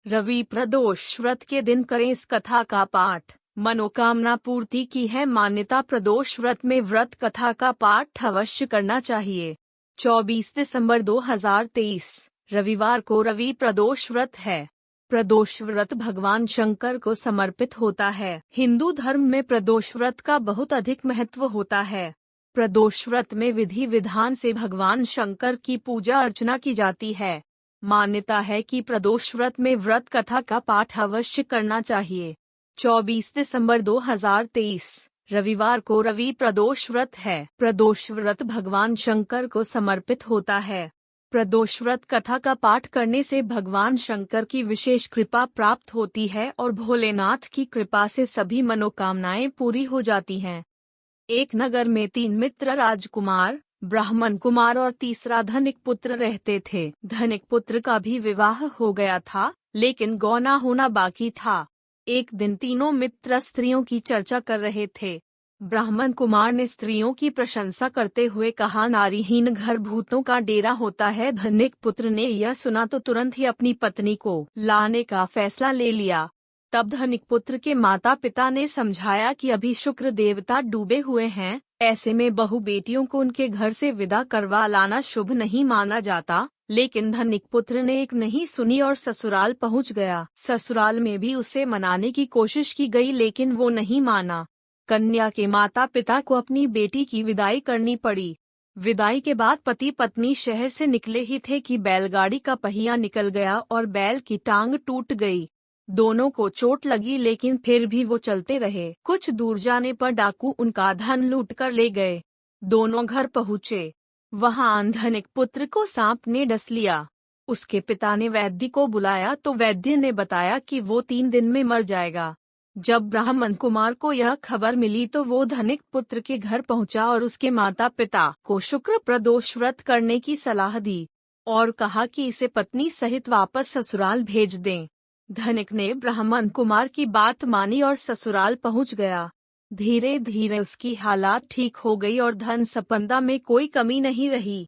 रवि प्रदोष व्रत के दिन करें इस कथा का पाठ, मनोकामना पूर्ति की है मान्यता। प्रदोष व्रत में व्रत कथा का पाठ अवश्य करना चाहिए। 24 दिसंबर 2023 रविवार को रवि प्रदोष व्रत है। प्रदोष व्रत भगवान शंकर को समर्पित होता है। हिंदू धर्म में प्रदोष व्रत का बहुत अधिक महत्व होता है। प्रदोष व्रत में विधि विधान से भगवान शंकर की पूजा अर्चना की जाती है। मान्यता है कि प्रदोष व्रत में व्रत कथा का पाठ अवश्य करना चाहिए। 24 दिसंबर 2023 रविवार को रवि प्रदोष व्रत है। प्रदोष व्रत भगवान शंकर को समर्पित होता है। प्रदोष व्रत कथा का पाठ करने से भगवान शंकर की विशेष कृपा प्राप्त होती है और भोलेनाथ की कृपा से सभी मनोकामनाएं पूरी हो जाती हैं। एक नगर में 3 मित्र राजकुमार, ब्राह्मण कुमार और तीसरा धनिक पुत्र रहते थे। धनिक पुत्र का भी विवाह हो गया था, लेकिन गौना होना बाकी था। एक दिन तीनों मित्र स्त्रियों की चर्चा कर रहे थे। ब्राह्मण कुमार ने स्त्रियों की प्रशंसा करते हुए कहा, नारीहीन घर भूतों का डेरा होता है। धनिक पुत्र ने यह सुना तो तुरंत ही अपनी पत्नी को लाने का फैसला ले लिया। तब धनिक पुत्र के माता पिता ने समझाया कि अभी शुक्र देवता डूबे हुए हैं, ऐसे में बहू बेटियों को उनके घर से विदा करवा लाना शुभ नहीं माना जाता। लेकिन धनिक पुत्र ने एक नहीं सुनी और ससुराल पहुंच गया। ससुराल में भी उसे मनाने की कोशिश की गई, लेकिन वो नहीं माना। कन्या के माता पिता को अपनी बेटी की विदाई करनी पड़ी। विदाई के बाद पति पत्नी शहर से निकले ही थे कि बैलगाड़ी का पहिया निकल गया और बैल की टांग टूट गई। दोनों को चोट लगी, लेकिन फिर भी वो चलते रहे। कुछ दूर जाने पर डाकू उनका धन लूट कर ले गए। दोनों घर पहुँचे। वहां धनिक पुत्र को सांप ने डस लिया। उसके पिता ने वैद्य को बुलाया तो वैद्य ने बताया कि वो 3 दिन में मर जाएगा। जब ब्राह्मण कुमार को यह खबर मिली तो वो धनिक पुत्र के घर पहुंचा और उसके माता पिता को शुक्र प्रदोष व्रत करने की सलाह दी और कहा कि इसे पत्नी सहित वापस ससुराल भेज दें। धनिक ने ब्राह्मण कुमार की बात मानी और ससुराल पहुंच गया। धीरे धीरे उसकी हालात ठीक हो गई और धन संपदा में कोई कमी नहीं रही।